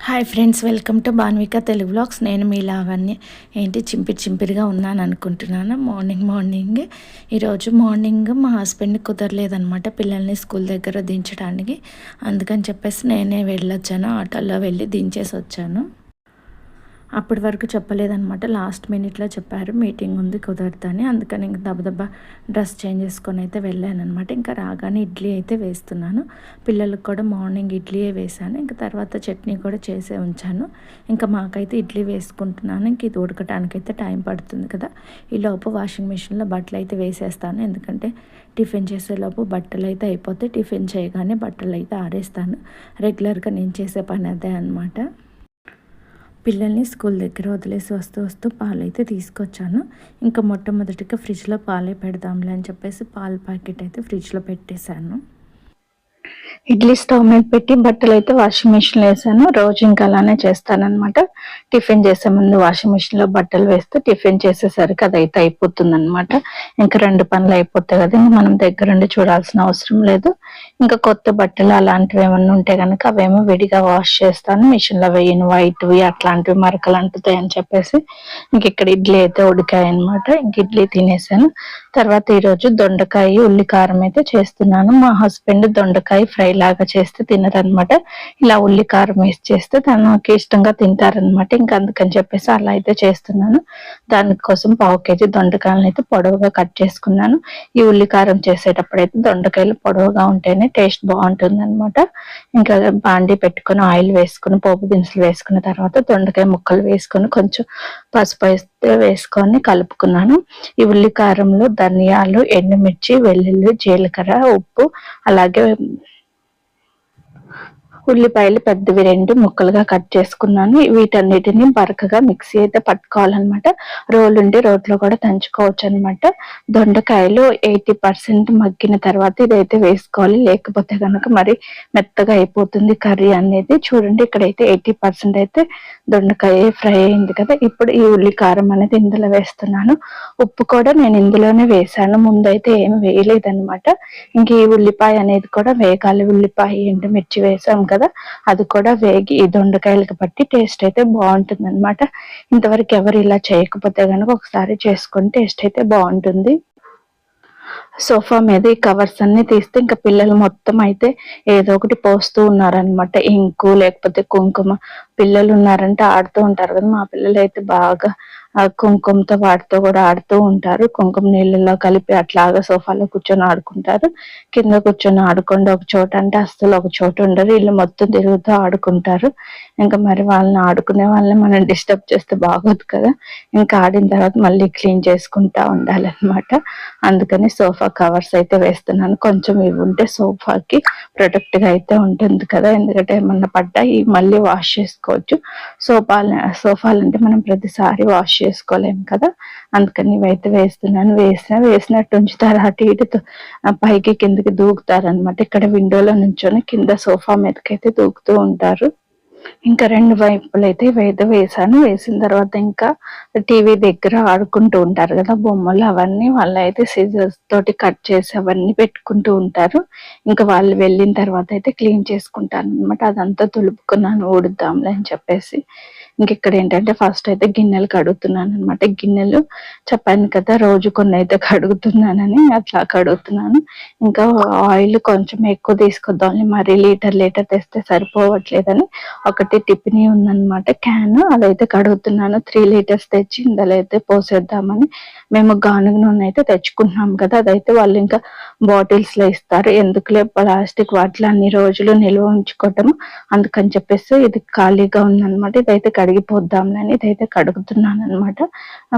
Hi friends, welcome to Banvika Telugu vlogs. నేను మీ లావణ్య. ఏంటి చింపిరిగా ఉన్నాను అనుకుంటున్నాను. మార్నింగ్ ఈరోజు మార్నింగ్ మా హస్బెండ్కి కుదరలేదనమాట పిల్లల్ని స్కూల్ దగ్గర దించడానికి. అందుకని చెప్పేసి నేనే వెళ్ళొచ్చాను, ఆటోలో వెళ్ళి దించేసి వచ్చాను. అప్పటి వరకు చెప్పలేదనమాట, లాస్ట్ మినిట్లో చెప్పారు మీటింగ్ ఉంది కుదరదని. అందుకని ఇంక దెబ్బ డ్రెస్ చేంజ్ చేసుకొని అయితే వెళ్ళానమాట. ఇంకా రాగానే ఇడ్లీ అయితే వేస్తున్నాను. పిల్లలకు కూడా మార్నింగ్ ఇడ్లీయే వేసాను. ఇంకా తర్వాత చట్నీ కూడా చేసే ఉంచాను. ఇంకా మాకైతే ఇడ్లీ వేసుకుంటున్నాను. ఇంక ఇది ఉడకటానికైతే టైం పడుతుంది కదా. ఈలోపు వాషింగ్ మిషన్లో బట్టలు అయితే వేసేస్తాను. ఎందుకంటే టిఫిన్ చేసేలోపు బట్టలు అయితే అయిపోతే టిఫిన్ చేయగానే బట్టలు అయితే ఆరేస్తాను. రెగ్యులర్గా నేను చేసే పని అదే అనమాట. పిల్లల్ని స్కూల్ దగ్గర వదిలేసి వస్తూ పాలైతే తీసుకొచ్చాను. ఇంకా మొట్టమొదటిగా ఫ్రిడ్జ్లో పాలే పెడదాంలే అని చెప్పేసి పాల ప్యాకెట్ అయితే ఫ్రిడ్జ్లో పెట్టేశాను. ఇడ్లీ స్టవ్ మీద పెట్టి బట్టలు అయితే వాషింగ్ మిషన్లో వేసాను. రోజు ఇంకా అలానే చేస్తానన్నమాట. టిఫిన్ చేసే ముందు వాషింగ్ మిషన్లో బట్టలు వేస్తే టిఫిన్ చేసేసరికి అదైతే అయిపోతుంది అనమాట. ఇంకా 2 పనులు అయిపోతాయి కదా, ఇంకా మనం దగ్గరుండి చూడాల్సిన అవసరం లేదు. ఇంకా కొత్త బట్టలు అలాంటివి ఏమన్నా ఉంటే కనుక అవేమో విడిగా వాష్ చేస్తాను. మిషన్లో వేయను, వైట్వి అట్లాంటివి మరకలు అంటుతాయి అని చెప్పేసి ఇంక ఇక్కడ ఇడ్లీ అయితే ఉడికాయి అనమాట. ఇంక ఇడ్లీ తినేసాను. తర్వాత ఈరోజు దొండకాయ ఉల్లి కారం అయితే చేస్తున్నాను. మా హస్బెండ్ దొండకాయ ఫ్రై లాగా చేస్తే తినరనమాట. ఇలా ఉల్లి కారం వేసి చేస్తే తనకి ఇష్టంగా తింటారనమాట. ఇంకా అందుకని చెప్పేసి అలా అయితే చేస్తున్నాను. దానికోసం 1/2 kg దొండకాయలను అయితే పొడవుగా కట్ చేసుకున్నాను. ఈ ఉల్లి కారం చేసేటప్పుడు అయితే దొండకాయలు పొడవుగా ఉంటేనే టేస్ట్ బాగుంటుంది అనమాట. ఇంకా బాండి పెట్టుకుని ఆయిల్ వేసుకుని పోపు దినుసులు వేసుకున్న తర్వాత దొండకాయ ముక్కలు వేసుకొని కొంచెం పసుపు వేసుకొని కలుపుకున్నాను. ఈ ఉల్లి కారంలో ధనియాలు, ఎండుమిర్చి, వెల్లుల్లి, జీలకర్ర, ఉప్పు, అలాగే ఉల్లిపాయలు పెద్దవి 2 ముక్కలుగా కట్ చేసుకున్నాను. వీటన్నిటిని బరకగా మిక్సీ అయితే పట్టుకోవాలన్నమాట. రోలు ఉంటే రోట్లో కూడా దంచుకోవచ్చు అనమాట. దొండకాయలు 80% మగ్గిన తర్వాత ఇదైతే వేసుకోవాలి, లేకపోతే కనుక మరి మెత్తగా అయిపోతుంది కర్రీ అనేది. చూడండి, ఇక్కడైతే 80% అయితే దొండకాయ ఫ్రై అయింది కదా. ఇప్పుడు ఈ ఉల్లి కారం అనేది ఇందులో వేస్తున్నాను. ఉప్పు కూడా నేను ఇందులోనే వేసాను, ముందైతే ఏం వేయలేదన్నమాట. ఇంక ఈ ఉల్లిపాయ అనేది కూడా వేగాలి. ఉల్లిపాయ, ఎండుమిర్చి వేసాం కదా, అది కూడా వేగి ఈ దొండకాయలకు బట్టి టేస్ట్ అయితే బాగుంటుంది అనమాట. ఇంతవరకు ఎవరు ఇలా చేయకపోతే కనుక ఒకసారి చేసుకొని టేస్ట్ అయితే బాగుంటుంది. సోఫా మీద ఈ కవర్స్ అన్ని తీస్తే ఇంకా పిల్లలు మొత్తం అయితే ఏదో ఒకటి పోస్తూ ఉన్నారనమాట. ఇంకు లేకపోతే కుంకుమ. పిల్లలు ఉన్నారంటే ఆడుతూ ఉంటారు కదా, మా పిల్లలు అయితే బాగా కుంకుమతో వాటితో కూడా ఆడుతూ ఉంటారు. కుంకుమ నీళ్ళలో కలిపి అట్లాగా సోఫాలో కూర్చొని ఆడుకుంటారు. కింద కూర్చొని ఆడుకోండి ఒక చోట అంటే అస్సలు ఒక చోట ఉండరు, ఇల్లు మొత్తం తిరుగుతూ ఆడుకుంటారు. ఇంకా మరి వాళ్ళని ఆడుకునే వాళ్ళని మనం డిస్టర్బ్ చేస్తే బాగోదు కదా. ఇంకా ఆడిన తర్వాత మళ్ళీ క్లీన్ చేసుకుంటా ఉండాలన్నమాట. అందుకని సోఫా కవర్స్ అయితే వేస్తున్నాను. కొంచెం ఇవి ఉంటే సోఫాకి ప్రొటెక్ట్ గా అయితే ఉంటుంది కదా, ఎందుకంటే ఏమన్నా పడ్డా మళ్ళీ వాష్ చేసుకోవచ్చు. సోఫాలంటే మనం ప్రతిసారి వాష్ చేసుకోలేము కదా, అందుకని ఇవైతే వేస్తున్నాను. వేసినట్టు ఉంచుతారు, అటు ఇటు పైకి కిందకి దూకుతారనమాట. ఇక్కడ విండోలో నుంచొని కింద సోఫా మీదకైతే దూకుతూ ఉంటారు. ఇంకా 2 వైపులు అయితే వేసాను. వేసిన తర్వాత ఇంకా టీవీ దగ్గర ఆడుకుంటూ ఉంటారు కదా బొమ్మలు, అవన్నీ వాళ్ళైతే సిజర్స్ తోటి కట్ చేసి అవన్నీ పెట్టుకుంటూ ఉంటారు. ఇంకా వాళ్ళు వెళ్ళిన తర్వాత అయితే క్లీన్ చేసుకుంటాను అనమాట. అదంతా తులుపుకున్నాను ఊడుద్దాంలే అని చెప్పేసి. ఇంక ఇక్కడ ఏంటంటే ఫస్ట్ అయితే గిన్నెలు కడుగుతున్నాను అనమాట. గిన్నెలు చెప్పాను కదా రోజు కొన్ని అయితే కడుగుతున్నానని, అట్లా కడుగుతున్నాను. ఇంకా ఆయిల్ కొంచెం ఎక్కువ తీసుకొద్దాం, మరి లీటర్ తెస్తే సరిపోవట్లేదని ఒకటి టిఫిన్ ఉందన్నమాట క్యాన్, అదైతే కడుగుతున్నాను. 3 లీటర్స్ తెచ్చి ఇందులో అయితే పోసేద్దామని. మేము గానుగ నూనె అయితే తెచ్చుకుంటున్నాం కదా, అదైతే వాళ్ళు ఇంకా బాటిల్స్ లో ఇస్తారు, ఎందుకులే ప్లాస్టిక్ వాటిలో అన్ని రోజులు నిల్వ ఉంచుకోవటం, అందుకని చెప్పేసి ఇది ఖాళీగా ఉందన్నమాట. ఇదైతే కడిగిపోద్దాంలని ఇదైతే కడుగుతున్నాను అనమాట.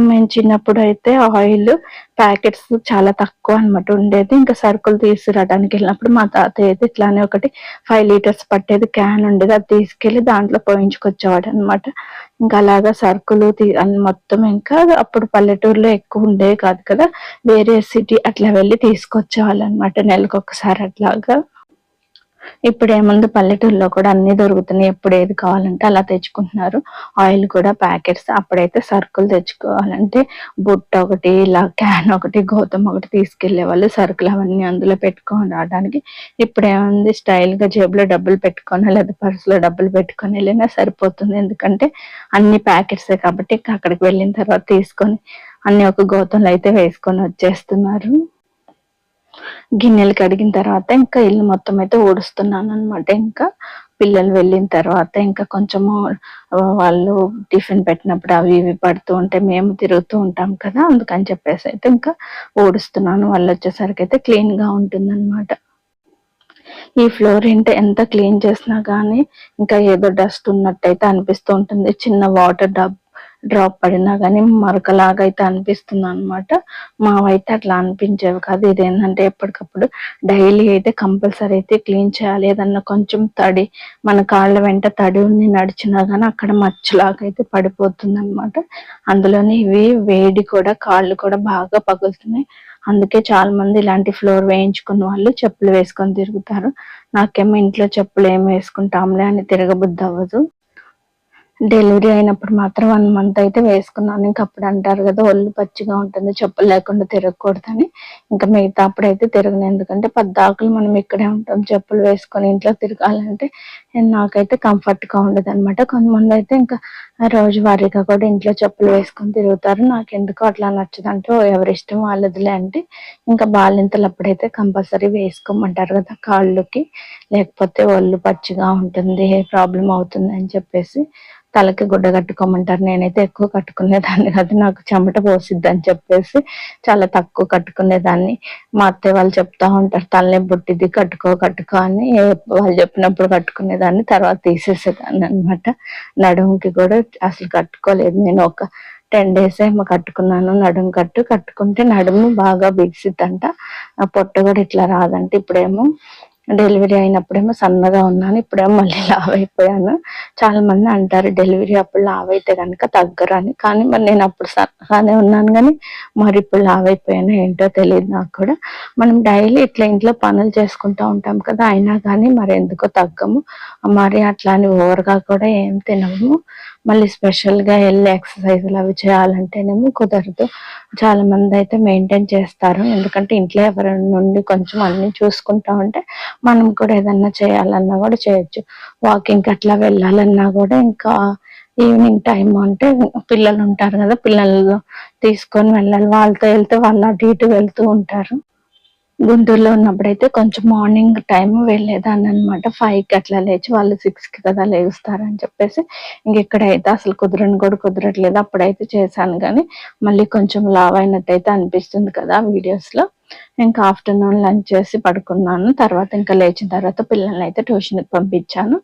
మేము చిన్నప్పుడు అయితే ఆయిల్ ప్యాకెట్స్ చాలా తక్కువ అనమాట ఉండేది. ఇంకా సరుకులు తీసుకురావడానికి వెళ్ళినప్పుడు మా తాతయ్య అయితే ఇట్లానే ఒకటి 5 లీటర్స్ పట్టేది క్యాన్ ఉండేది, అది తీసుకెళ్లి దాంట్లో పోయించుకొచ్చేవాడు అనమాట. ఇంకా అలాగా సరుకులు మొత్తం ఇంకా అప్పుడు పల్లెటూరులో ఎక్కువ ఉండేవి కాదు కదా, వేరే సిటీ అట్లా వెళ్ళి తీసుకొచ్చేవాళ్ళు అనమాట నెలకు ఒకసారి అట్లాగా. ఇప్పుడేముంది పల్లెటూరులో కూడా అన్ని దొరుకుతున్నాయి. ఎప్పుడు ఏది కావాలంటే అలా తెచ్చుకుంటున్నారు. ఆయిల్ కూడా ప్యాకెట్స్. అప్పుడైతే సరుకులు తెచ్చుకోవాలంటే బుట్ట ఒకటి, ఇలా క్యాన్ ఒకటి, గౌతమ్ ఒకటి తీసుకెళ్లేవాళ్ళు. సరుకులు అవన్నీ అందులో పెట్టుకొని రావడానికి. ఇప్పుడేముంది స్టైల్‌గా జేబులో డబ్బులు పెట్టుకొని లేదా పర్స్‌లో డబ్బులు పెట్టుకొని వెళ్ళినా సరిపోతుంది. ఎందుకంటే అన్ని ప్యాకెట్సే కాబట్టి అక్కడికి వెళ్ళిన తర్వాత తీసుకొని అన్ని ఒక గౌతంలో అయితే వేసుకొని వచ్చేస్తున్నారు. గిన్నెలు కడిగిన తర్వాత ఇంకా ఇల్లు మొత్తం అయితే ఊడుస్తున్నాను అనమాట. ఇంకా పిల్లలు వెళ్ళిన తర్వాత ఇంకా కొంచెము వాళ్ళు టిఫిన్ పెట్టినప్పుడు అవి ఇవి పడుతూ ఉంటే మేము తిరుగుతూ ఉంటాం కదా, అందుకని చెప్పేసి అయితే ఇంకా ఊడుస్తున్నాను. వాళ్ళు వచ్చేసరికి అయితే క్లీన్ గా ఉంటుంది అనమాట. ఈ ఫ్లోర్ ఏంటో ఎంత క్లీన్ చేసినా కానీ ఇంకా ఏదో డస్ట్ ఉన్నట్టయితే అనిపిస్తూ ఉంటుంది. చిన్న వాటర్ డ్రాప్ పడినా కానీ మరకలాగా అయితే అనిపిస్తుంది అనమాట. మావైతే అట్లా అనిపించేవి కాదు. ఇదేంటంటే ఎప్పటికప్పుడు డైలీ అయితే కంపల్సరీ అయితే క్లీన్ చేయాలి. ఏదన్నా కొంచెం తడి మన కాళ్ళ వెంట తడి ఉండి నడిచినా కానీ అక్కడ మచ్చలాగా అయితే పడిపోతుంది అనమాట. అందులోని ఇవి వేడి కూడా కాళ్ళు కూడా బాగా పగులుతున్నాయి. అందుకే చాలా మంది ఇలాంటి ఫ్లోర్ వేయించుకున్న వాళ్ళు చెప్పులు వేసుకొని తిరుగుతారు. నాకేమో ఇంట్లో చెప్పులు ఏమి వేసుకుంటాంలే అని తిరగబుద్ధి అవ్వదు. డెలివరీ అయినప్పుడు మాత్రం 1 మంత్ అయితే వేసుకున్నాను. ఇంక అప్పుడు అంటారు కదా ఒళ్ళు పచ్చిగా ఉంటుంది చెప్పులు లేకుండా తిరగకూడదని. ఇంకా మిగతా అప్పుడైతే తిరగను. ఎందుకంటే పద్దాకులు మనం ఇక్కడే ఉంటాం. చెప్పులు వేసుకొని ఇంట్లో తిరగాలంటే నాకైతే కంఫర్ట్‌గా ఉండదనమాట. కొంతమంది అయితే ఇంకా రోజువారీగా కూడా ఇంట్లో చెప్పులు వేసుకొని తిరుగుతారు. నాకెందుకో అట్లా నచ్చదంటే ఎవరిష్టం వాళ్ళదిలే అంటే ఇంకా బాలింతలప్పుడైతే కంపల్సరీ వేసుకోమంటారు కదా కాళ్ళకి. లేకపోతే ఒళ్ళు పచ్చిగా ఉంటుంది, ప్రాబ్లమ్ అవుతుంది అని చెప్పేసి తలకి గుడ్డ కట్టుకోమంటారు. నేనైతే ఎక్కువ కట్టుకునేదాన్ని కాదు. నాకు చెమట పోసిద్ది అని చెప్పేసి చాలా తక్కువ కట్టుకునేదాన్ని. మా అత్తయ్య వాళ్ళు చెప్తా ఉంటారు తలనే బుట్టిది కట్టుకో కట్టుకో అని. వాళ్ళు చెప్పినప్పుడు కట్టుకునేదాన్ని, తర్వాత తీసేసేదాన్ని అనమాట. నడుముకి కూడా అసలు కట్టుకోలేదు. నేను ఒక 10 డేస్ ఏమో కట్టుకున్నాను నడుము కట్టుకుంటే నడుము బాగా బిగిసిద్దంట. ఆ పొట్ట కూడా ఇట్లా రాదంట. ఇప్పుడేమో డెలివరీ అయినప్పుడేమో సన్నగా ఉన్నాను, ఇప్పుడేమో మళ్ళీ లావు అయిపోయాను. చాలా మంది అంటారు డెలివరీ అప్పుడు లావు అయితే కనుక తగ్గరు అని. కానీ మరి నేను అప్పుడు సన్నగానే ఉన్నాను కానీ మరి ఇప్పుడు లావు అయిపోయాను ఏంటో తెలియదు నాకు కూడా. మనం డైలీ ఇట్లా ఇంట్లో పనులు చేసుకుంటూ ఉంటాం కదా, అయినా కానీ మరి ఎందుకో తగ్గము. మరి అట్లా అని ఓవర్గా కూడా ఏం తినము. మళ్ళీ స్పెషల్గా వెళ్ళి ఎక్సర్సైజులు అవి చేయాలంటేనేమో కుదరదు. చాలా మంది అయితే మెయింటైన్ చేస్తారు. ఎందుకంటే ఇంట్లో ఎవరి నుండి కొంచెం అన్ని చూసుకుంటా ఉంటే మనం కూడా ఏదన్నా చేయాలన్నా కూడా చేయొచ్చు. వాకింగ్ అట్లా వెళ్ళాలన్నా కూడా ఇంకా ఈవినింగ్ టైం అంటే పిల్లలు ఉంటారు కదా, పిల్లలు తీసుకొని వెళ్ళాలి. వాళ్ళతో వెళ్తే వాళ్ళు అటు ఇటు వెళ్తూ ఉంటారు. గుంటూరులో ఉన్నప్పుడైతే కొంచెం మార్నింగ్ టైమ్ వెళ్ళేదాన్ని అనమాట. 5కి అట్లా లేచి వాళ్ళు 6కి కదా లేస్తారని చెప్పేసి ఇక్కడైతే అసలు కుదరని కూడా కుదరట్లేదు. అప్పుడైతే చేశాను కానీ మళ్ళీ కొంచెం లావ్ అయినట్టయితే అనిపిస్తుంది కదా వీడియోస్ లో. ఇంకా ఆఫ్టర్నూన్ లంచ్ చేసి పడుకున్నాను. తర్వాత ఇంకా లేచిన తర్వాత పిల్లల్ని అయితే ట్యూషన్కి పంపించాను.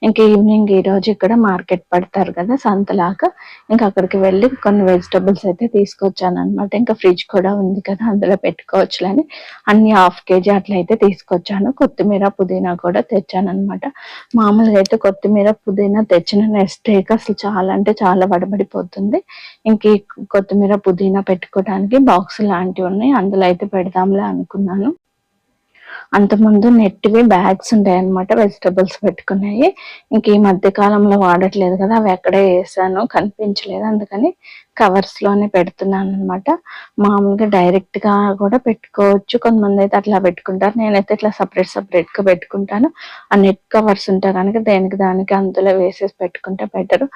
ఇంకా ఈవినింగ్ ఈ రోజు ఇక్కడ మార్కెట్ పడతారు కదా సంతలాగా, ఇంకా అక్కడికి వెళ్ళి కొన్ని వెజిటబుల్స్ అయితే తీసుకొచ్చాను అనమాట. ఇంకా ఫ్రిడ్జ్ కూడా ఉంది కదా అందులో పెట్టుకోవచ్చులని అన్ని 1/2 కేజీ అట్లా అయితే తీసుకొచ్చాను. కొత్తిమీర పుదీనా కూడా తెచ్చాను అనమాట. మామూలుగా అయితే కొత్తిమీర పుదీనా తెచ్చిన నెక్స్ట్ డేకి అసలు చాలా అంటే చాలా వడబడిపోతుంది. ఇంక ఈ కొత్తిమీర పుదీనా పెట్టుకోవడానికి బాక్స్ లాంటివి ఉన్నాయి, అందులో అయితే పెడదాంలే అనుకున్నాను. అంతకుముందు నెట్‌వి బ్యాగ్స్ ఉంటాయన్నమాట వెజిటబుల్స్ పెట్టుకునేయి. ఇంక ఈ మధ్య కాలంలో వాడట్లేదు కదా, అవి ఎక్కడ ఏసానో కనిపించలేదు. అందుకని కవర్స్‌లోనే పెడుతున్నానన్నమాట. మామూలుగా డైరెక్ట్‌గా కూడా పెట్టుకోవచ్చు. కొంతమందయితే అట్లా పెట్టుకుంటారు. నేనైతే ఇట్లా సెపరేట్‌గా పెట్టుకుంటాను. ఆ నెట్ కవర్స్ ఉంటే గనక దేనికి దానికి అందులో వేసేసి పెట్టుకుంటే బెటరు.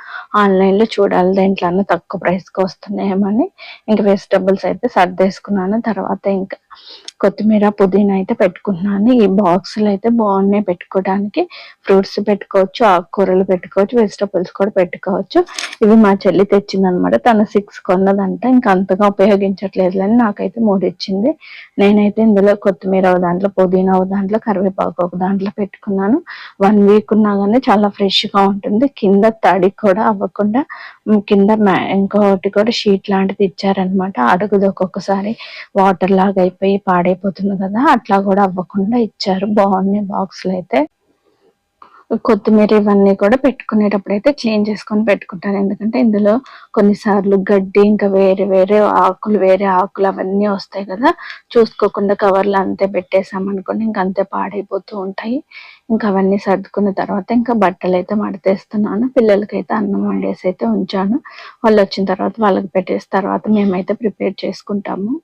ఆన్‌లైన్‌లో చూడాలి దేంట్లన్నా తక్కువ ప్రైస్‌కి వస్తున్నాయేమో అని. ఇంక వెజిటబుల్స్ అయితే సర్దేసుకున్నాను. తర్వాత ఇంకా కొత్తిమీర, పుదీనా అయితే పెట్టుకుంటున్నాను. ఈ బాక్సులు అయితే బాగున్నాయి పెట్టుకోవడానికి. ఫ్రూట్స్ పెట్టుకోవచ్చు, ఆకుకూరలు పెట్టుకోవచ్చు, వెజిటబుల్స్ కూడా పెట్టుకోవచ్చు. ఇవి మా చెల్లి తెచ్చిందనమాట. తను 6 కొన్నదంట. ఇంకా అంతగా ఉపయోగించట్లేదులని నాకైతే 3 ఇచ్చింది. నేనైతే ఇందులో కొత్తిమీర ఒక దాంట్లో, పుదీనా ఒక దాంట్లో, కరివేపాకు ఒక దాంట్లో పెట్టుకున్నాను. 1 వీక్ ఉన్నా కానీ చాలా ఫ్రెష్‌గా ఉంటుంది. కింద తడి కూడా అవ్వకుండా కింద ఇంకోటి కూడా షీట్ లాంటిది ఇచ్చారనమాట. అడుగుది ఒక్కొక్కసారి వాటర్ లాగా అయిపోయి పాడైపోతుంది కదా, అట్లా కూడా అవ్వకుండా ఇచ్చారు. బాగున్నాయి బాక్సులు అయితే. కొత్తిమీర ఇవన్నీ కూడా పెట్టుకునేటప్పుడు అయితే క్లీన్ చేసుకొని పెట్టుకుంటాను. ఎందుకంటే ఇందులో కొన్నిసార్లు గడ్డి ఇంకా వేరే వేరే ఆకులు అవన్నీ వస్తాయి కదా, చూసుకోకుండా కవర్లో అంతే పెట్టేసామనుకోండి ఇంక అంతే పాడైపోతూ ఉంటాయి. ఇంకా అవన్నీ సర్దుకున్న తర్వాత ఇంకా బట్టలు అయితే మడతేస్తున్నాను. పిల్లలకైతే అన్నం వండేసి అయితే ఉంచాను. వాళ్ళు వచ్చిన తర్వాత వాళ్ళకి పెట్టేసిన తర్వాత మేమైతే ప్రిపేర్ చేసుకుంటాము.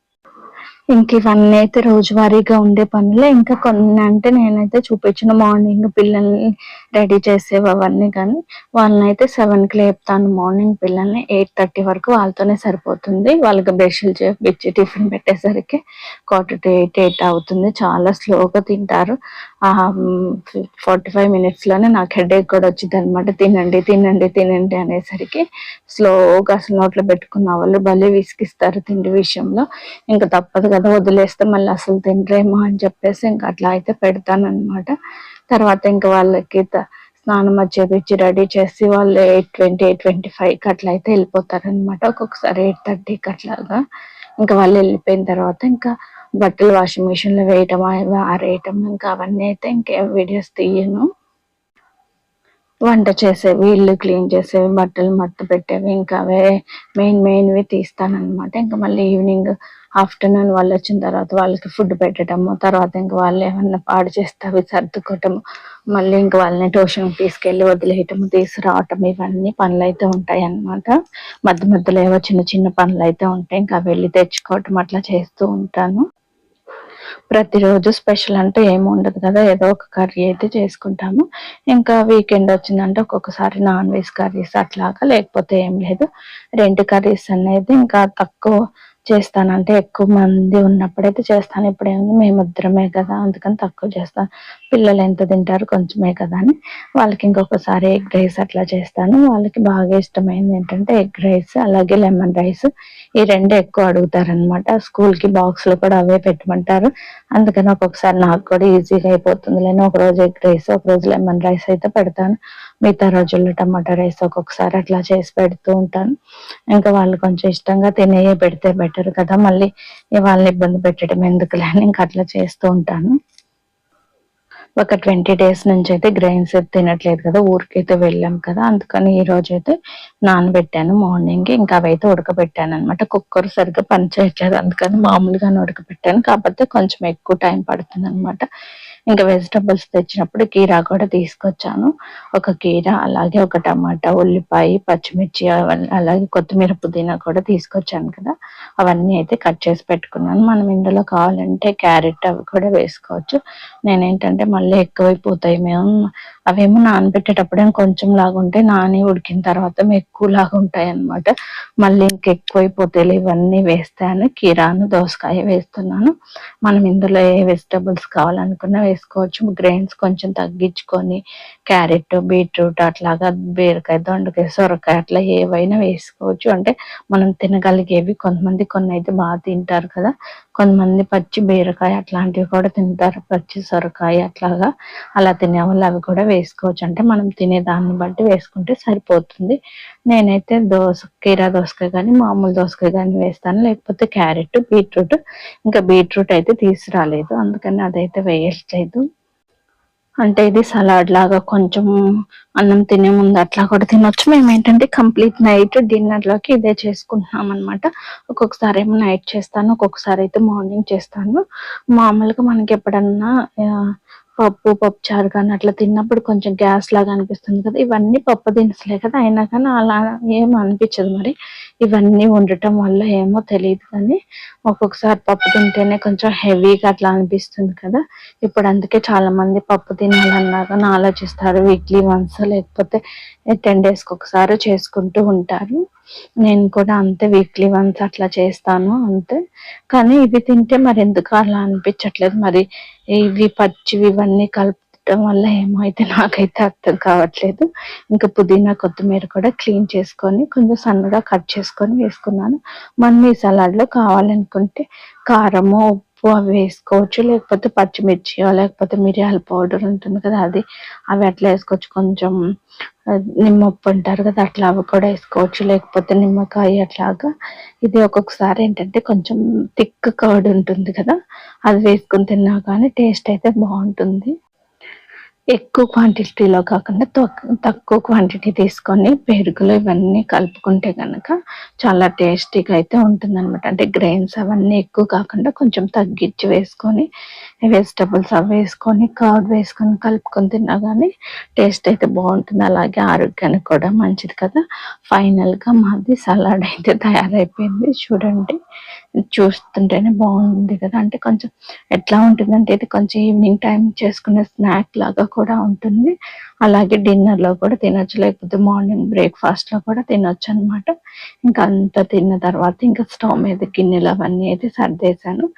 ఇంక ఇవన్నీ అయితే రోజువారీగా ఉండే పనులే. ఇంకా కొన్ని అంటే నేనైతే చూపించిన మార్నింగ్ పిల్లల్ని రెడీ చేసేవి అవన్నీ, కానీ వాళ్ళనైతే 7కి లేపుతాను మార్నింగ్ పిల్లల్ని. 8:30 వరకు వాళ్ళతోనే సరిపోతుంది. వాళ్ళకి బ్రష్లు చేపించి టిఫిన్ పెట్టేసరికి 7:45, 8 అవుతుంది. చాలా స్లోగా తింటారు. 45 మినిట్స్లోనే నాకు హెడేక్ కూడా వచ్చింది అనమాట. తినండి తినండి తినండి అనేసరికి స్లోగా అసలు నోట్లో పెట్టుకున్న వాళ్ళు భలే విసిగిస్తారు తిండి విషయంలో. ఇంకా తప్పదు కదా, వదిలేస్తే మళ్ళీ అసలు తినరేమో అని చెప్పేసి ఇంకా అట్లా అయితే పెడతాను అనమాట. తర్వాత ఇంకా వాళ్ళకి స్నానం చేపించి రెడీ చేసి వాళ్ళు 8:20, 8:25కి అట్లా అయితే వెళ్ళిపోతారు అనమాట. ఒక్కొక్కసారి 8:30కి అట్లాగా. ఇంకా వాళ్ళు వెళ్ళిపోయిన తర్వాత ఇంకా బట్టలు వాషింగ్ మిషన్ లో వేయటం, ఆరేయటం, ఇంకా అవన్నీ అయితే ఇంకేం వీడియోస్ తీయను. వంట చేసేవి, ఇల్లు క్లీన్ చేసేవి, బట్టలు మడత పెట్టేవి, ఇంకా అవే మెయిన్వి తీస్తానన్నమాట. ఇంకా మళ్ళీ ఈవినింగ్ ఆఫ్టర్నూన్ వాళ్ళు వచ్చిన తర్వాత వాళ్ళకి ఫుడ్ పెట్టడము, తర్వాత ఇంకా వాళ్ళు ఏమన్నా పాడు చేస్తే అవి సర్దుకోవటము, మళ్ళీ ఇంకా వాళ్ళని ట్యూషన్కి తీసుకెళ్ళి వదిలేయటము, తీసుకురావటం, ఇవన్నీ పనులు అయితే ఉంటాయి అన్నమాట. మధ్య మధ్యలో ఏవో చిన్న చిన్న పనులు అయితే ఉంటాయి. ఇంకా వెళ్ళి తెచ్చుకోవటం అట్లా చేస్తూ ఉంటాను. ప్రతిరోజు స్పెషల్ అంటే ఏమి ఉండదు కదా, ఏదో ఒక కర్రీ అయితే చేసుకుంటాము. ఇంకా వీకెండ్ వచ్చిందంటే ఒక్కొక్కసారి నాన్ వెజ్ కర్రీస్ అట్లాగా, లేకపోతే ఏం లేదు. 2 కర్రీస్ అనేది ఇంకా తక్కువ చేస్తాను. అంటే ఎక్కువ మంది ఉన్నప్పుడైతే చేస్తాను. ఇప్పుడేమో మేమిద్దరమే కదా, అందుకని తక్కువ చేస్తాను. పిల్లలు ఎంత తింటారు, కొంచెమే కదా అని వాళ్ళకి ఇంకొకసారి ఎగ్ రైస్ అట్లా చేస్తాను. వాళ్ళకి బాగా ఇష్టమైంది ఏంటంటే ఎగ్ రైస్, అలాగే లెమన్ రైస్. ఈ 2 ఎక్కువ అడుగుతారనమాట. స్కూల్కి బాక్స్లో కూడా అవే పెట్టమంటారు. అందుకని ఒక్కొక్కసారి నాకు కూడా ఈజీగా అయిపోతుంది లేని, ఒక రోజు ఎగ్ రైస్, ఒక రోజు లెమన్ రైస్ అయితే పెడతాను. మిగతా రోజుల్లో టమాటా రైస్ ఒక్కొక్కసారి అట్లా చేసి పెడుతూ ఉంటాను. ఇంకా వాళ్ళు కొంచెం ఇష్టంగా తినేయే పెడితే బెటర్ కదా, మళ్ళీ వాళ్ళని ఇబ్బంది పెట్టడం ఎందుకులే అని ఇంకా అట్లా చేస్తూ ఉంటాను. ఒక 20 డేస్ నుంచి అయితే గ్రెయిన్స్ తినట్లేదు కదా, ఊరికైతే వెళ్ళాం కదా, అందుకని ఈ రోజు అయితే నానబెట్టాను మార్నింగ్. ఇంకా అవైతే ఉడకబెట్టాను అనమాట. కుక్కర్ సరిగ్గా పని చేయట్లేదు, అందుకని మామూలుగానే ఉడకబెట్టాను. కాకపోతే కొంచెం ఎక్కువ టైం పడుతుంది అనమాట. ఇంకా వెజిటబుల్స్ తెచ్చినప్పుడు కీరా కూడా తీసుకొచ్చాను. ఒక కీరా, అలాగే ఒక టమాటా, ఉల్లిపాయ, పచ్చిమిర్చి, అలాగే కొత్తిమీర, పుదీనా కూడా తీసుకొచ్చాను కదా, అవన్నీ అయితే కట్ చేసి పెట్టుకున్నాను. మనం ఇందులో కావాలంటే క్యారెట్ అవి కూడా వేసుకోవచ్చు. నేనేంటంటే మళ్ళీ ఎక్కువైపోతాయి, అవేమో నానబెట్టేటప్పుడే కొంచెం లాగా ఉంటాయి, నాని ఉడికిన తర్వాత ఎక్కువ లాగా ఉంటాయి అనమాట. మళ్ళీ ఇంకెక్కువైపోతాయి ఇవన్నీ వేస్తాను. కీరాను, దోసకాయ వేస్తున్నాను. మనం ఇందులో ఏ వెజిటబుల్స్ కావాలనుకున్నా వేసుకోవచ్చు. గ్రెయిన్స్ కొంచెం తగ్గించుకొని క్యారెట్, బీట్రూట్ అట్లాగా, బీరకాయ, దొండకాయ, సొరకాయ అట్లా ఏవైనా వేసుకోవచ్చు. అంటే మనం తినగలిగేవి. కొంతమంది కొన్ని అయితే బాగా తింటారు కదా, కొంతమంది పచ్చి బీరకాయ అట్లాంటివి కూడా తింటారు, పచ్చి సొరకాయ అట్లాగా. అలా తినే వాళ్ళు అవి కూడా వేసుకోవచ్చు. అంటే మనం తినే దాన్ని బట్టి వేసుకుంటే సరిపోతుంది. నేనైతే కీరా దోసకాయ కానీ, మామూలు దోసకాయ కానీ వేస్తాను, లేకపోతే క్యారెట్, బీట్రూట్. ఇంకా బీట్రూట్ అయితే తీసుకురాలేదు, అందుకని అదైతే వేయట్లేదు. అంటే ఇది సలాడ్ లాగా కొంచెం అన్నం తినే ముందు అట్లా కూడా తినొచ్చు. మేము ఏంటంటే కంప్లీట్ నైట్ డిన్నర్ లోకి ఇదే చేసుకుంటున్నాం అనమాట. ఒక్కొక్కసారి ఏమో నైట్ చేస్తాను, ఒక్కొక్కసారి అయితే మార్నింగ్ చేస్తాను. మామూలుగా మనకి ఎప్పుడన్నా పప్పుచారు కానీ అట్లా తిన్నప్పుడు కొంచెం గ్యాస్ లాగా అనిపిస్తుంది కదా, ఇవన్నీ పప్పు దినుసులే కదా, అయినా కానీ అలా ఏం అనిపించదు. మరి ఇవన్నీ ఉండటం వల్ల ఏమో తెలియదు, కానీ ఒక్కొక్కసారి పప్పు తింటేనే కొంచెం హెవీగా అట్లా అనిపిస్తుంది కదా. ఇప్పుడు అందుకే చాలా మంది పప్పు తినాలన్నారని ఆలోచిస్తారు. వీక్లీ వన్స్ లేకపోతే 10 డేస్కి ఒకసారి చేసుకుంటూ ఉంటారు. నేను కూడా అంతే, వీక్లీ వన్స్ అట్లా చేస్తాను అంతే. కానీ ఇవి తింటే మరి ఎందుకు అలా అనిపించట్లేదు, మరి ఇవి పచ్చివి ఇవన్నీ కలపటం వల్ల ఏమో అయితే నాకైతే అర్థం కావట్లేదు. ఇంకా పుదీనా, కొత్తిమీర కూడా క్లీన్ చేసుకొని కొంచెం సన్నగా కట్ చేసుకొని వేసుకున్నాను. మనం ఈ సలాడ్లో కావాలనుకుంటే కారము, ఉప్పు అవి వేసుకోవచ్చు, లేకపోతే పచ్చిమిర్చి, లేకపోతే మిరియాల పౌడర్ ఉంటుంది కదా అది, అవి అట్లా వేసుకోవచ్చు. కొంచెం నిమ్మప్పు అంటారు కదా, అట్లా అవి కూడా వేసుకోవచ్చు, లేకపోతే నిమ్మకాయ అట్లాగా. ఇది ఒక్కొక్కసారి ఏంటంటే కొంచెం థిక్ కర్డ్ ఉంటుంది కదా, అది వేసుకొని తిన్నా కానీ టేస్ట్ అయితే బాగుంటుంది. ఎక్కువ క్వాంటిటీలో కాకుండా తక్కువ క్వాంటిటీ తీసుకొని పెరుగులో ఇవన్నీ కలుపుకుంటే కనుక చాలా టేస్టీగా అయితే ఉంటుందన్నమాట. అంటే గ్రెయిన్స్ అవన్నీ ఎక్కువ కాకుండా కొంచెం తగ్గించి వేసుకొని వెజిటబుల్స్ అవి వేసుకొని కర్డ్ వేసుకొని కలుపుకొని తిన్నా కానీ టేస్ట్ అయితే బాగుంటుంది. అలాగే ఆరోగ్యానికి కూడా మంచిది కదా. ఫైనల్గా మాది సలాడ్ అయితే తయారైపోయింది. చూడండి, చూస్తుంటేనే బాగుంది కదా. అంటే కొంచెం ఎట్లా ఉంటుందంటే ఇది కొంచెం ఈవినింగ్ టైం చేసుకునే స్నాక్ లాగా కూడా ఉంటుంది. అలాగే డిన్నర్లో కూడా తినొచ్చు, లేకపోతే మార్నింగ్ బ్రేక్ఫాస్ట్లో కూడా తినొచ్చు అనమాట. ఇంకా అంతా తిన్న తర్వాత ఇంకా స్టవ్ మీద గిన్నెలు అవన్నీ అయితే సర్దేశాను.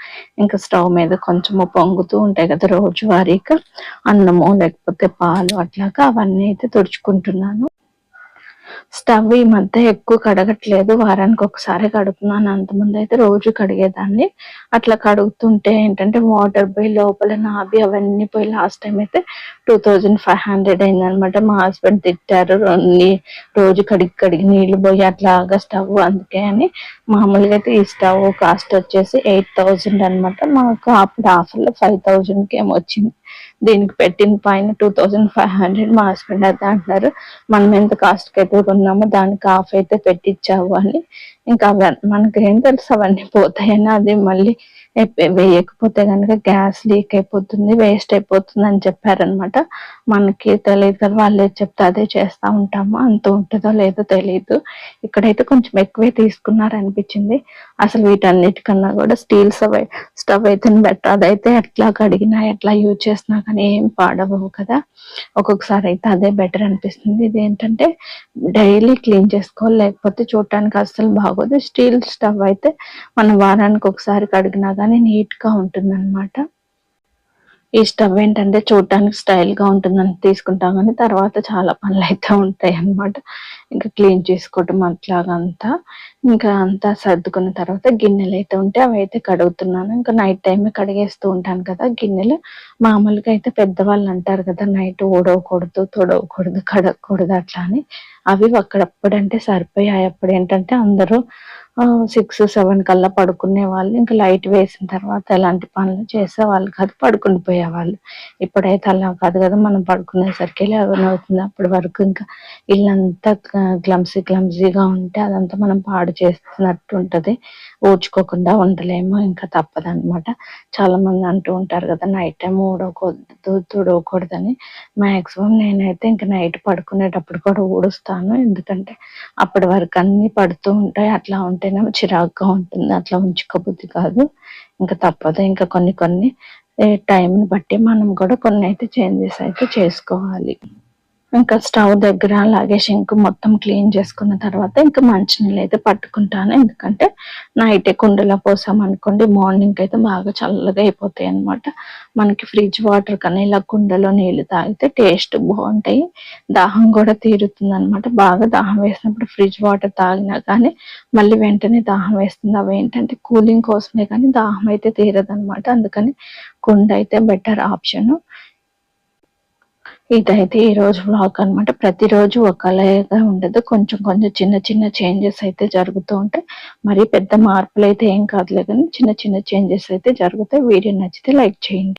ఇంకా స్టవ్ మీద కొంచెము పొంగుతూ ఉంటాయి కదా రోజువారీగా అన్నము లేకపోతే పాలు అట్లాగా అవన్నీ అయితే తుడుచుకుంటున్నాను. స్టవ్ ఈ మధ్య ఎక్కువ కడగట్లేదు, వారానికి ఒకసారి కడుగుతున్నాను. అంతకుముందు అయితే రోజు కడిగేదాన్ని. అట్లా కడుగుతుంటే ఏంటంటే వాటర్ పోయి లోపల నాభి అవన్నీ పోయి లాస్ట్ టైం అయితే 2500 అయిందనమాట. మా హస్బెండ్ తిట్టారు, రోజు కడిగి కడిగి నీళ్లు పోయి అట్లాగా స్టవ్, అందుకే అని. మామూలుగా అయితే ఈ స్టవ్ కాస్ట్ వచ్చేసి 8000 అనమాట. మాకు అప్పుడు ఆఫర్లో 5000కి ఏమో వచ్చింది. దీనికి పెట్టిన పైన 2500. మా హస్బెండ్ అయితే అంటున్నారు, మనం ఎంత కాస్ట్కి అయితే కొన్నామో దానికి ఆఫ్ అయితే పెట్టించావు అని. ఇంకా మనకి ఏం తెలుసు అవన్నీ పోతాయని. అది మళ్ళీ వేయకపోతే కనుక గ్యాస్ లీక్ అయిపోతుంది, వేస్ట్ అయిపోతుంది అని చెప్పారనమాట. మనకి తెలియదు కదా, వాళ్ళే చెప్తే అదే చేస్తూ ఉంటాము. అంత ఉంటుందో లేదో తెలియదు. ఇక్కడైతే కొంచెం ఎక్కువే తీసుకున్నారు అనిపించింది. అసలు వీటన్నిటికన్నా కూడా స్టీల్ స్టవ్ అయితే బెటర్. అదైతే ఎట్లా కడిగినా ఎట్లా యూజ్ చేసినా కానీ ఏం పాడవవు కదా. ఒక్కొక్కసారి అయితే అదే బెటర్ అనిపిస్తుంది. ఇదేంటంటే డైలీ క్లీన్ చేసుకోవాలి, లేకపోతే చూడటానికి అస్సలు బాగోదు. స్టీల్ స్టవ్ అయితే మనం వారానికి ఒకసారి కడిగినా కానీ నీట్గా ఉంటుంది అనమాట. ఈ స్టవ్ ఏంటంటే చూడటానికి స్టైల్గా ఉంటుందని తీసుకుంటాం, కానీ తర్వాత చాలా పనులు అయితే ఉంటాయి అన్నమాట. ఇంకా క్లీన్ చేసుకోవటం అట్లాగా అంతా. ఇంకా అంతా సర్దుకున్న తర్వాత గిన్నెలు అయితే ఉంటే అవి అయితే కడుగుతున్నాను. ఇంకా నైట్ టైమే కడిగేస్తూ ఉంటాను కదా గిన్నెలు. మామూలుగా అయితే పెద్దవాళ్ళు అంటారు కదా, నైట్ ఊడవకూడదు, తొడవకూడదు, కడగకూడదు అట్లా అని. అవి అక్కడప్పుడంటే సరిపోయాయి. అప్పుడు ఏంటంటే అందరూ 6-7 కల్లా పడుకునే వాళ్ళు. ఇంకా లైట్ వేసిన తర్వాత ఎలాంటి పనులు చేసేవాళ్ళు కాదు, పడుకుని పోయేవాళ్ళు. ఇప్పుడైతే అలా కాదు కదా, మనం పడుకునేసరికి 11 అవుతుంది. అప్పటి వరకు ఇంకా ఇల్లంతా క్లమ్జీగా ఉంటే అదంతా మనం పాడు చేస్తున్నట్టు ఉంటది. ఊడ్చుకోకుండా ఉండలేము, ఇంకా తప్పదనమాట. చాలా మంది అంటూ ఉంటారు కదా నైట్ టైం ఊడవకూడదు, తుడవకూడదని. మాక్సిమం నేనైతే ఇంకా నైట్ పడుకునేటప్పుడు కూడా ఊడుస్తాను. ఎందుకంటే అప్పటి వరకు అన్ని పడుతూ ఉంటాయి. అట్లా ఉంటేనే చిరాకుగా ఉంటుంది, అట్లా ఉంచుకోబుద్ధి కాదు. ఇంకా తప్పదు. ఇంకా కొన్ని టైంని బట్టి మనం కూడా కొన్ని అయితే చేంజెస్ అయితే చేసుకోవాలి. ఇంకా స్టవ్ దగ్గర అలాగే షింక్ మొత్తం క్లీన్ చేసుకున్న తర్వాత ఇంకా మంచినీళ్ళు అయితే పట్టుకుంటాను. ఎందుకంటే నైటే కుండలో పోసామనుకోండి మార్నింగ్ అయితే బాగా చల్లగా అయిపోతాయి అనమాట. మనకి ఫ్రిడ్జ్ వాటర్ కన్నా ఇలా కుండలో నీళ్లు తాగితే టేస్ట్ బాగుంటాయి, దాహం కూడా తీరుతుంది అనమాట. బాగా దాహం వేసినప్పుడు ఫ్రిడ్జ్ వాటర్ తాగినా కానీ మళ్ళీ వెంటనే దాహం వేస్తుంది. అవి ఏంటంటే కూలింగ్ కోసమే కానీ దాహం అయితే తీరదనమాట. అందుకని కుండ అయితే బెటర్ ఆప్షన్. ఇదైతే ఈ రోజు వ్లాగ్ అనమాట. ప్రతిరోజు ఒకలాగా ఉండదు, కొంచెం కొంచెం చిన్న చిన్న చేంజెస్ అయితే జరుగుతూ ఉంటాయి. మరి పెద్ద మార్పులు అయితే ఏం కాదులే, కానీ చిన్న చిన్న చేంజెస్ అయితే జరుగుతాయి. వీడియో నచ్చితే లైక్ చేయండి.